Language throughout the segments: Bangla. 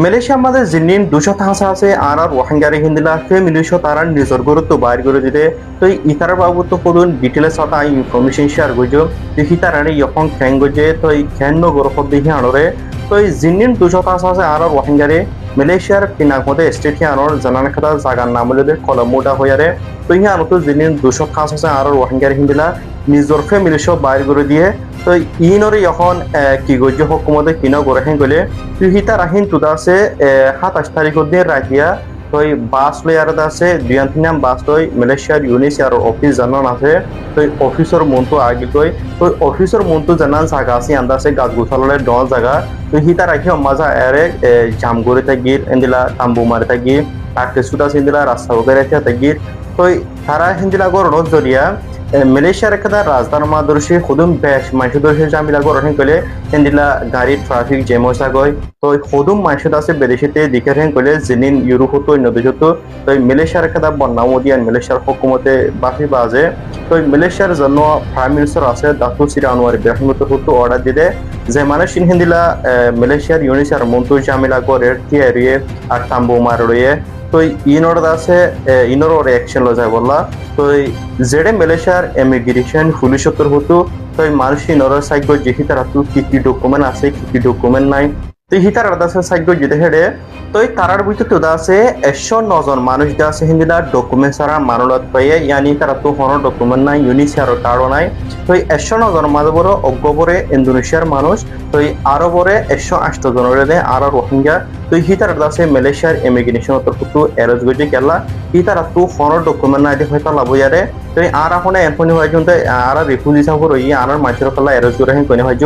মালয়েশিয়ার মাঝে জিনিন 200 আছে আর রোহিঙ্গারে হিন্দিলা ফ্যামিলিশো তারা নিজের গুরুত্ব বাইর করে দিতে তো ইতার বাবদ তো পদুন ডিটেলস হতা ইনফরমেশন শেয়ার গজো দেখি তারারে ইয়খন খ্যাং গজে তো খ্যান গরফ দেখি আনরে তো জিনিন 200 আছে আর রোহিঙ্গারে মালয়েশিয়ার পিনাকমতে স্টেট আনর জানান খাতা জাগার নাম বলে কলমোটা হইয়ারে তো ইহা আনতো জিনিন 200 আছে আর রোহিঙ্গারে হিন্দিলা নিজের ফ্যামিলিশো বাইর করে দিয়ে তো ইনরে এখন কি গজ্য হকুমতে কিনো করে হেন গলে তুহিতা রাহিন তুদা আছে 27 তারিখ দিন রাতিয়া তো বাস লই আর আছে দুয়ান বাস লই মালয়েশিয়ার ইউনিসিয়ার অফিস জানান আছে তো অফিসর মন্তু আগে কই তো অফিসর মন্তু জানান জায়গা আছে আন্দা আছে গাছ গোছাললে ডন জায়গা তো হিতা রাখি মাজা এরে জাম করে থাকি এন্দিলা তাম্বু মারে থাকি তাকে সুদা সিন্দিলা রাস্তা ওগেরে থাকি তো তারা হিন্দিলা গরণ জরিয়া মালয়েশিয়ার একটা রাজধানী মাদর্শী খুদুম বেশ মাইসুদর্শী জামিলা গরণ কলে হেন্দিলা গাড়ি ট্রাফিক জ্যাম গয় তো খুদুম মাইসুদ আছে বেদেশিতে দিকে হেন কলে জিনিন ইউরোপ হতো অন্য দেশ হতো তো মালয়েশিয়ার একটা বন্যামদিয়ান মালয়েশিয়ার হকুমতে বাফি বাজে তো মালয়েশিয়ার জন্য প্রাইম মিনিস্টার আছে দাতু সিরা আনোয়ার ইব্রাহিম হতো অর্ডার দিতে যে মানুষ হিন্দিলা মালয়েশিয়ার ইউনিসিয়ার মন্ত্রী জামিলা গড়ের টিয়ারিয়ে আর তাম্বু মার রয়ে তো ইনর আছে ইনর রিয়াকশন লো যায় বললা তো যেডে মালয়েশিয়ার ইমিগ্রেশন পুলিশতর হতো তো মানুষ ইনর সাইড যেহি তারা তো কি ডকুমেন্ট আছে কি ডকুমেন্ট নাই তো হিতার আছে সাইড যেতে হেডে তো তারার ভিতরে তো আছে 109 জন মানুষ দা আছে হিন্দিলা ডকুমেন্ট সারা মানলত পাইয়ে ইয়ানি তারা তো কোনো ডকুমেন্ট নাই ইউনিসিয়ার কার্ডও নাই তো 109 জন মাঝে বড় অজ্ঞবরে ইন্দোনেশিয়ার মানুষ তো আরবরে 108 জনের আর রোহিঙ্গা তো হিতার আছে মালয়েশিয়ার ইমিগ্রেশন তরফ এরজ গজে কেলা হিতার তো কোনো ডকুমেন্ট নাই দেখে তা লাভয়ারে তো আর এখন এনফনি হয় জন্য আর রিফিউজি সাফর হই আর মাইসের কলা এরজ করে হেন কোনে হয়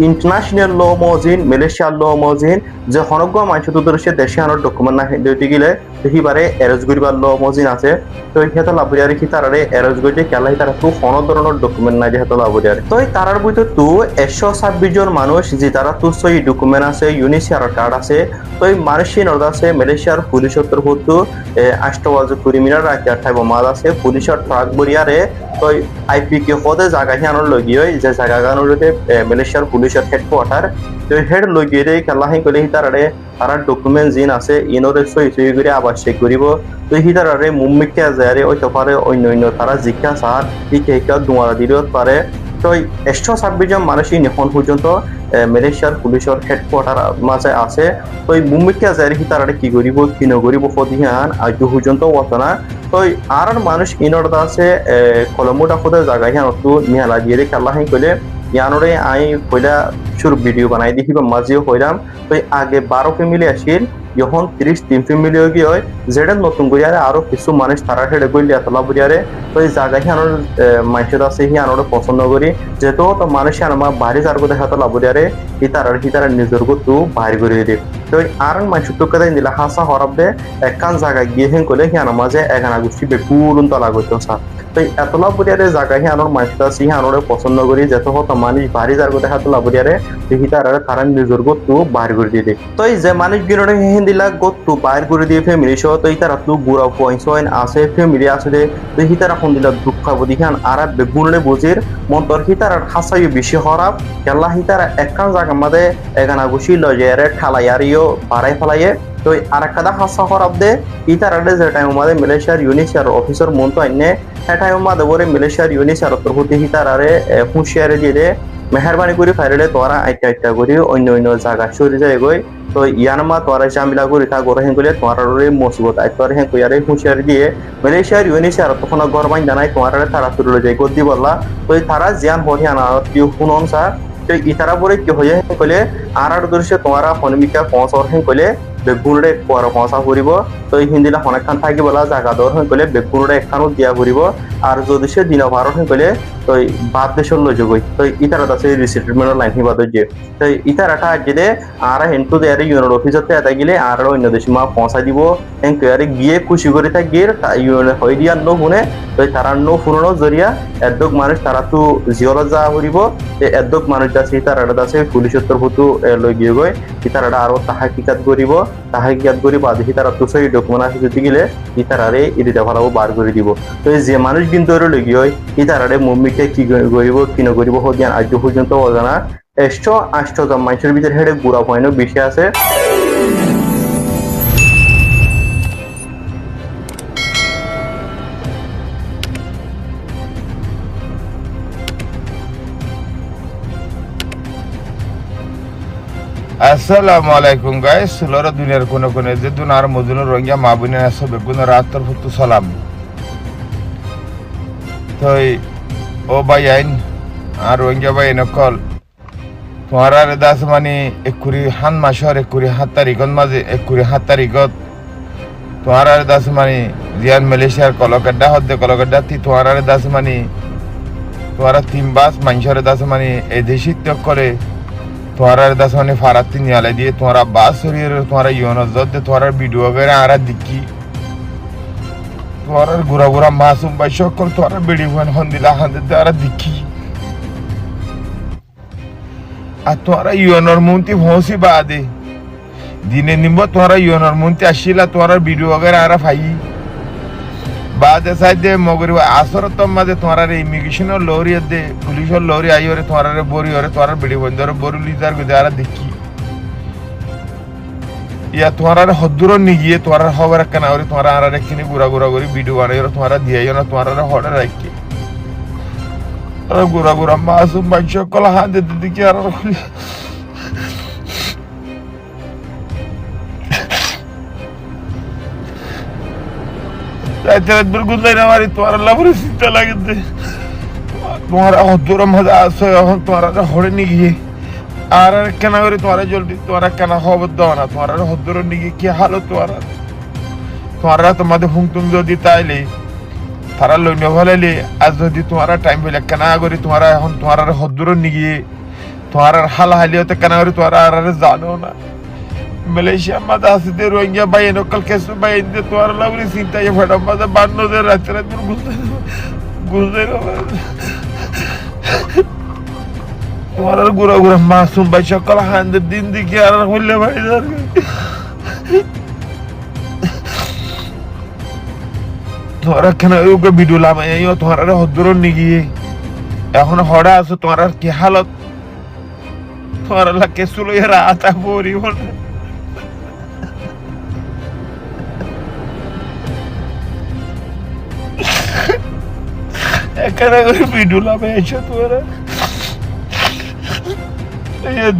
ইন্টারন্যাশনাল ল মজিন মালয়েশিয়ার ল মজিন যে হনজ্ঞ মানুষ তুদর্শে দেশে আনার ডকুমেন্ট না দিতে গেলে দেখিবারে এরজ গরিবার ল মজিন আছে তো হেতা লাভরিয়ারে কি তারারে এরজ গইতে কেলাই তারা তো কোনো ধরনের ডকুমেন্ট নাই যে হেতা লাভরিয়ারে তো তারার বইতে তো 126 জন মানুষ যে তারা তো সই ডকুমেন্ট আছে ইউনিসিয়ার কার্ড আছে তো এই মানুষই নর্দ আছে মালয়েশিয়ার পুলিশের তরফ তো 8 কুড়ি মিনিট রাখি আর ঠাইব মাল আছে পুলিশের ট্রাক বরিয়ারে তো আইপি কে হদে জায়গা হিয়ানোর লগিয়ে যে জায়গা গানোরতে মালয়েশিয়ার পুলিশের হেডকোয়ার্টার তো হেড লগিয়ে খেলা হি কলে হিতারে তারা ডকুমেন্ট জিন আছে ইনরে সই সই করে আবাসিক করিব তো হিতারে মুম্মিকে যায় ওই তো পারে অন্য তারা জিজ্ঞা সার ইকে দুয়ারা দিলেও পারে তো 126 জন মানুষই এখন পর্যন্ত মালয়েশিয়ার পুলিশের হেডকোয়ার্টার মাঝে আছে তো মুম্মিকে যায় হিতারে কি করিব কি নকরিব সদিহান আজ পর্যন্ত অতনা তো আর মানুষ ইনর আছে কলমোটা খোদা জায়গা হিয়ান তো মিয়ালা দিয়ে খেলা হি কইলে ইয়ানরে আই কইলা শুরু ভিডিও বানাই দেখিব মাঝেও হইলাম তো আগে 12 ফ্যামিলি আসিল এখন 33 ফ্যামিলি হয়ে গিয়ে যেটা নতুন করিয়ারে আরো কিছু মানুষ তারা হেডে গইলে এতলা বুড়িয়ারে তো এই জায়গা হিয়ানোর মাইসের আছে হিয়ানোর পছন্দ করি যেহেতু তো মানুষ আমার বাড়ি যার কথা হাতে লাভরিয়ারে হিতারা নিজের গতু বাইর করে দিয়ে তো আর মাইসুর তো কথা দিলা হাসা হরাবে একখান জায়গায় গিয়ে হেন করলে হিয়ানোর মাঝে এগানা গোষ্ঠী বেকুলুন তলা করতো স্যার তো এতলা বুড়িয়ারে জায়গা হিয়ানোর মাইসুর আছে হিয়ানোর পছন্দ করি যেহেতু হতো মানুষ বাড়ি যার কথা হাতে লাভরিয়ারে তারা নিজের গতু বাইর করে দিয়ে দেয় তো এই যে মানুষ গিয়ে হিন্দিলা গতু বাইর করে দিয়ে ফ্যামিলি সহ তো তারা তো বুড়া পয়েন্ট আছে ফ্যামিলি আছে তো হিতারা ফোন দিলা দুঃখ বুঝিখান আর বেগুনে বুঝির মন্তর হিতার হাসাই বেশি হরাপ কেলা হিতারা একখান জায়গা মাঝে এগানা গুছি লজেরে ঠালাইয়ারিও বাড়াই ফেলাইয়ে তো আর একটা হাসা হরাপ দে ইতারা যে টাইম মাঝে মালয়েশিয়ার ইউনিসিয়ার অফিসার মন্ত আইনে হ্যাঁ টাইম মাঝে বলে মালয়েশিয়ার ইউনিসিয়ার তরফতে হিতারারে হুঁশিয়ারে দিয়ে মেহরবানি করে ফাইলে তোরা আইটা করি অন্য জায়গা সরে যায় গই তো ইয়ানমা তোরা জামিলা করে তা গরে হেন কইলে তোরারে মুসিবত আই তোরা হেন কইয়ারে হুঁশিয়ারি দিয়ে মালয়েশিয়ার ইউনিসিয়ার তখন ঘর বাইন জানাই তোরারে তারা তুলে যায় গদি বললা তো তারা জিয়ান হরিয়ানা কি হুনন সা তো ইতারা পরে কি হয়ে হেন কইলে আর দৃশ্য তোরা হনমিকা পৌঁছর হেন কইলে বেগুনরে পর পৌঁছা ফুরিব তো হিন্দিলা অনেকখান থাকি বলা জায়গা দর হয়ে গেলে বেগুনরে একখানো দিয়া ফুরিব আর যদি সে দিন ভারত হয়ে গেলে তো বাদ দেশের লই যাবই তো ইতারা আছে রিসেটলমেন্টের লাইন হিবাদ যে তো ইতারাটা যেতে আর হেন্টু দেয়ারে ইউনিয়ন অফিসতে এটা গেলে আর অন্য দেশে মা পৌঁছা দিব এনকোয়ারি গিয়ে খুশি করে থাকি ইউনিয়ন হয়ে দিয়ার নো শুনে তো তারা নো ফুরনো জরিয়া এদ্দক মানুষ তারা তো জিওল যা ফুরিব এদ্দক মানুষ আছে ইতারাটা আছে পুলিশের তরফতো লই গিয়ে গই ইতারাটা আরো তাহাকিকাত করিব তাহাকিকাত করি বা দেখি তারা তো সেই ডকুমেন্ট আছে যদি গেলে ইতারারে ইদিতে ভালো বার করে দিব তো যে মানুষ কিন্তু লই হয় ইতারারে মুম্মিকে কি করিব কি নকরিব হদিয়ান আজ পর্যন্ত অজানা 108 জন মানুষের ভিতরে হেডে গুড়া পয়েন্ট বেশি আছে আসসালামু আলাইকুম গাইস সুলরা দুনিয়ার কোনে কোনে যে দুনার মজুন রোহিঙ্গা মাবুনে আসবে কোন রাতর ফুতু সালাম তই ও ভাই আইন আর রোহিঙ্গা ভাই নকল তোমারা দাস মানে একুরি হান মাসর একুরি 7 তারিখত মাঝে একুরি 7 তারিখত তোমারা দাস মানে জিয়ান মালয়েশিয়ার কলকাতা হদ্দে কলকাতা তি তোমারা দাস মানে তোমারা 3 বাস মানসরে দাস মানে এদেশিত করে তোমারা দাস মানে ফারাতি নিয়ালে দিয়ে তোমারা বাস সরিয়ে তোমারা ইউনজত দে তোমারা ভিডিও করে আর দিকি তোমারা গুরা গুরা মাসুম ভাই সকল তোমারা ভিডিও হন দিলা হাতে আর দিকি আর তোমারা ইউনর মন্ত্রী ভৌসি বাদে দিনে নিম্ব তোমারা ইউনর মন্ত্রী আসিলা তোমারা ভিডিও করে আর ফাই বাদে সাইডে মগরি আসরত মাঝে তোমারা ইমিগ্রেশনের লরি দে পুলিশের লরি আইরে তোমারা বরি ওরে তোমারা ভিডিও বন্ধ বরি লিজার গদে আর দেখি ইয়া তোমারা হদ্দুর নিগিয়ে তোমারা খবর কেনা ওরে তোমারা আর একখানি গুড়া গুড়া করে ভিডিও বানাই ওরে তোমারা দিয়াইও না তোমারা হড়ে রাখি গুড়া গুড়া মাসুম ভাই সকল হাত দিতে দেখি আর তোমারা লাভরে চিন্তা লাগে তোমারা হদ্দুর মজা আসো এখন তোমারা হড়ে নিগিয়ে আর কেনা করে তোমারা জলদি তোমারা কেনা খবর দাও না তোমারা হদ্দুর নিগিয়ে কি হালো তোমারা তোমাদের হুমতুম যদি তাইলে তারা লইন ফেলাইলে আর যদি তোমারা টাইম পেলে কেনা করে তোমারা এখন তোমার হদ্দুর নিগিয়ে তোমার হাল হালিওতে কেনা করে তোমারা আর জানো না মালয়েশিয়া মাঝে আসতে রোহিঙ্গা ভাই নকল কেসু ভাই ইন্দে তোমার লাভরি চিন্তা ফেটা মাঝে বান্ন দে রাতে রাত গুজে তোমার গুড়া গুড়া মাসুম ভাই সকল হান্দের দিন দিকে আর হইলে ভাই তোমারা কেন ওকে ভিডিও লামাই তোমার হদ্দুর নিগিয়ে এখন হড়া আছো তোমার কি হালত তোমার কেসু লইয়া রাতা পরি এখানে করে ভিডিও লামে এসে তোরা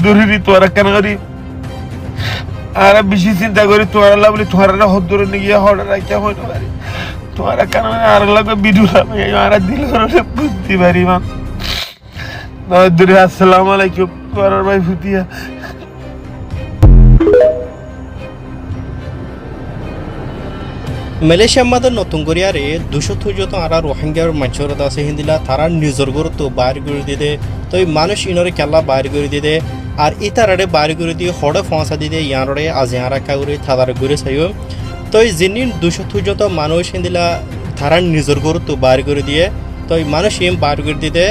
দূরে তোরা কেন করি আর বেশি চিন্তা করি তোরা লাভলি তোরা হদ্দুর নিয়ে হড়া রাখা হয় না তোরা কেন আর লাগবে ভিডিও লামে আর দিল বুঝতে পারি মা দূরে আসসালামু আলাইকুম তোরা ভাই ফুটিয়া মালয়েশিয়ার মধ্যে নতুন করে আরে 200 আর রোহিঙ্গার মানুষের আছে হিন্দিলা তারা নিজের গুরুত্ব বাইর করে দিয়ে তো মানুষ ইনরে কেলা বাইর করে দিয়ে আর ইতারে বাইর করে দিয়ে হড়ে ফসা দিয়ে ইয়ানরে আজিয়ারা কাউরে থাদার ঘুরে চাইও তো যিনি 200 মানুষ হিন্দিলা তারা নিজের গুরুত্ব বাইর করে দিয়ে তো মানুষ ইম বাইর করে দিয়ে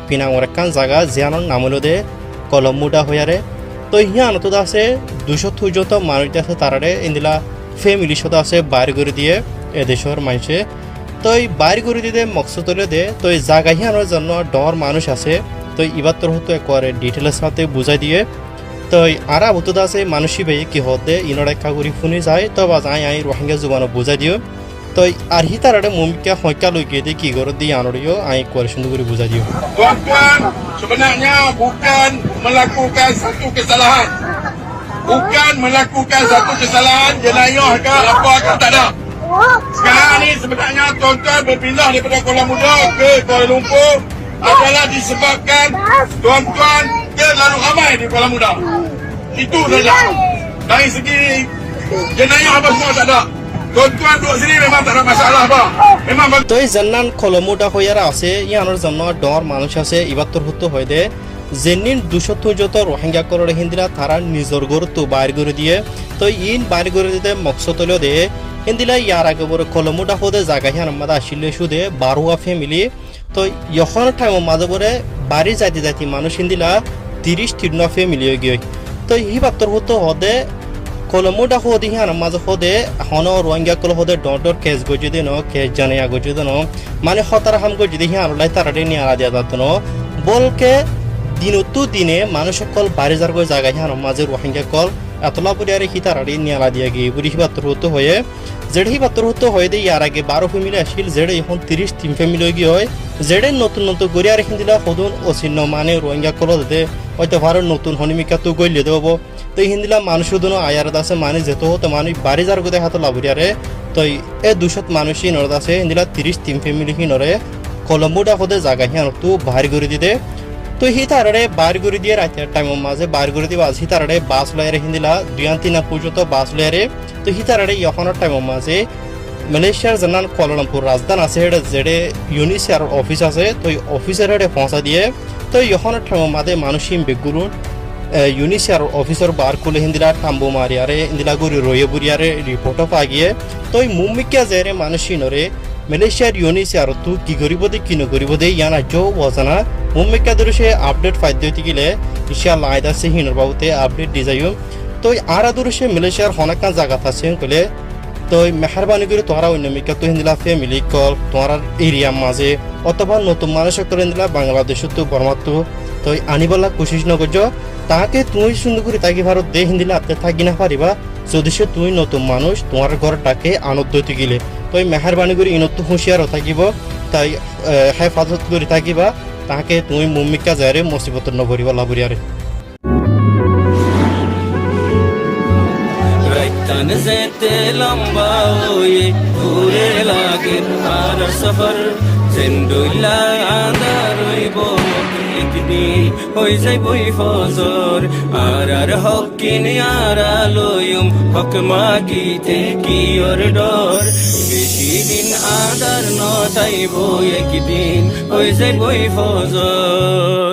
পিনাঙর একখান জায়গা জিয়ানোর নামলো দে কলমুডা হইয়ারে তো হিয়ানত আছে 200 মানুষ আছে তারারে ইন্দিলা ফ্যামিলির সাথে আছে বাইর করে দিয়ে এদেশের মানুষে তো এই বাইর করে দিয়ে মকসদ হলে দে তো এই জায়গা হিয়ানোর জন্য ডর মানুষ আছে তো এবার তোর হতো একবারে ডিটেলের সাথে বুঝাই দিয়ে তো আর হতো আছে মানুষই ভাই কি হতে ইনর একা করে শুনি যায় তো বা যাই আই রোহিঙ্গা জুবানো বুঝাই দিও তো আর হি তারারে মুমিকা হইকা লই গিয়ে কি করে দিয়ে আনরিও আই করে সুন্দর করে বুঝাই দিও Tuan-tuan, sebenarnya bukan melakukan satu kesalahan. Bukan melakukan satu kesalahan, jenayah ke apa ke tak ada. Sekarang ni sebenarnya tuan-tuan berpindah daripada Kuala Muda ke Kuala Lumpur adalah disebabkan tuan-tuan terlalu ramai di Kuala Muda. Itu saja. Dari segi jenayah apa semua tak ada. Tuan-tuan duduk sini memang tak ada masalah apa. Memang তো এই জান্নান কলমুটা হইয়ারা আছে ইয়ানোর জন্য ডর মানুষ আছে এবার তোর হতো হয় দে যেনিন 200 রোহিঙ্গা করে হিন্দিরা তারা নিজের গুরুত্ব বাইর করে দিয়ে তো ইন বাইর করে দিতে মকসদ হলো দে হিন্দিলা ইয়ার আগে বড় কলমুটা হতে জায়গা হিয়ান মাদা আসলে সুদে বারোয়া ফ্যামিলি তো এখন টাইম মাঝে বলে বাড়ি যাইতে যাইতে মানুষ হিন্দিলা 30 ফ্যামিলি হয়ে গিয়ে তো হিবার তোর হতো হদে কলমুটা হদি হিয়ান মাঝে হদে হন রোহিঙ্গা কল হদে ডর কেস গজি দিন কেস জানে আগজি দিন মানে হতারা হাম গজি দিয়ে হিয়ান লাই তারাডে নিয়ে আলা দিয়া যাত বলকে দিনতো দিনে মানুষ সকল বাড়ি যার গই জায়গা হিয়ান মাঝে রোহিঙ্গা কল এতলা পরিয়ারে হিতারাডে নিয়ে আলা দিয়া গিয়ে বুড়ি হিবাত্তর হতো হয়ে যেড়ে হিবাত্তর হতো হয়ে দে ইয়ার আগে 12 ফ্যামিলি আসিল যেড়ে এখন 30 ফ্যামিলি হয়ে গিয়ে হয় যেড়ে নতুন নতুন গড়িয়ারে হিন্দিলা হদুন অচিহ্ন মানে রোহিঙ্গা কল দে হয়তো ভারত নতুন হনিমিকা তো গইলে দেব তো তো হিন্দিলা মানুষ দুনো আয়ার আছে মানে যেত তো মানুষ বাড়ি যার গোদে হাত লাভরিয়ারে তো এ 200 মানুষই নরদ আছে হিন্দিলা 33 ফ্যামিলি নরে কলম্বোডা হতে জায়গা হিয়ান তো বাহির করে দিতে তো হি তারারে বাহির করে দিয়ে রাতের টাইমের মাঝে বাহির করে দিবা হি তারারে বাস লয়ারে হিন্দিলা 2-3 পর্যন্ত বাস লয়ারে তো হি তারারে ইয়খনের টাইমের মাঝে মালয়েশিয়ার জানান কুয়ালালামপুর রাজধানী আছে হেডে যেডে ইউনিসিয়ার অফিস আছে তো অফিসের হেডে পৌঁছা দিয়ে তো ইয়খনের টাইমের মাঝে মানুষিম বেগুরুন ইউনিসিয়ার অফিসর বার কুলে হিন্দিলা টাম্বো মারিয়ারে হিন্দিলা গুরি রয়ে বুরিয়ারে রিপোর্টও পাগিয়ে তো মুম্মিকা জেরে মানুষই নরে মালয়েশিয়ার ইউনিসিয়ার তু কি করিব দে কি নকরিব দে ইয়ান আজ বজানা মুম্মিকা দরুষে আপডেট ফাইদ হইতে গেলে ইনশাআল্লাহ আয়দা সে হিনর বাবুতে আপডেট দি যাইও তো আর দরুষে মালয়েশিয়ার হনাকা জায়গা আছে কইলে তো মেহরবানি করে তোমরা অন্যমিকা তো হিন্দিলা ফ্যামিলি কল তোমার এরিয়া মাঝে অথবা নতুন মানুষ করে হিন্দিলা বাংলাদেশ তো বর্মাত তো আনিবলা কোশিশ নগজ তাকে তুই সুন্দর করে তাকে ভারত দে হিন্দিলা আপনি থাকি না পারিবা যদি সে তুই নতুন মানুষ তোমার ঘরটাকে আনন্দ হইতে গেলে তো মেহরবানি করে ইনত হুঁশিয়ারও থাকিব তাই হেফাজত করে থাকিবা তাকে তুমি মুম্মিকা যারে মুসিবত নভরিবা লাভরিয়ারে রাইতান যেতে লম্বা হয়ে ঘুরে লাগে আর সফর সেন্ডুইলা আন্দার হইব একদিন হই যাইবই ফজর আর হকিন আর আলোয়ম হক মাগিতে কি ওর ডর বেশি দিন আদার নটাইব একদিন হই যাইবই ফজর